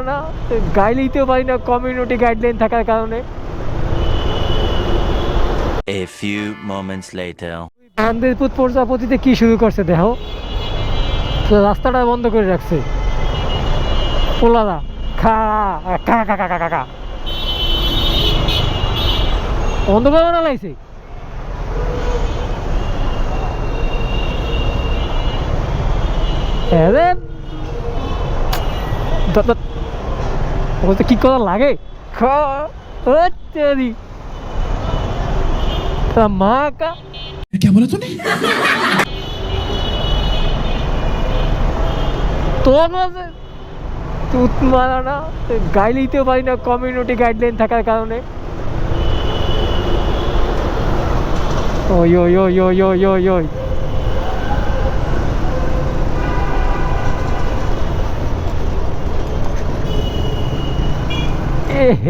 না, গাইলেইতেও পারি না কমিউনিটি গাইডলাইন থাকার কারণে। A few moments later. Bandirpur প্রজাপতিতে কি শুরু করছে দেখো, রাস্তাটা বন্ধ করে রাখছে পোলারা, খা খা খা খা খা খা বন্ধ করে না লাইছে। কি করা লাগে মা কা क्या बोला तूने? তুত মারা না, গাইলেইতেও পারি না কমিউনিটি গাইডলাইন থাকার কারণে। ওই ওই ওই ওই ওই ওই ওই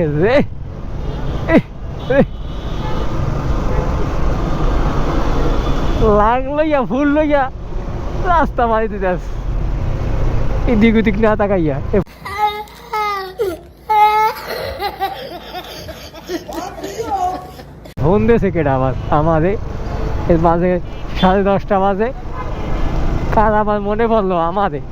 রে লাগ লইয়া ফুল লইয়া রাস্তা মারি দিতে আস, এদিক ওদিক না তাকাইয়া। ফোন দিয়েছে কেটা আবার আমাদের, এর মাঝে 10:30 বাজে, কার আমার মনে পড়লো আমাদের।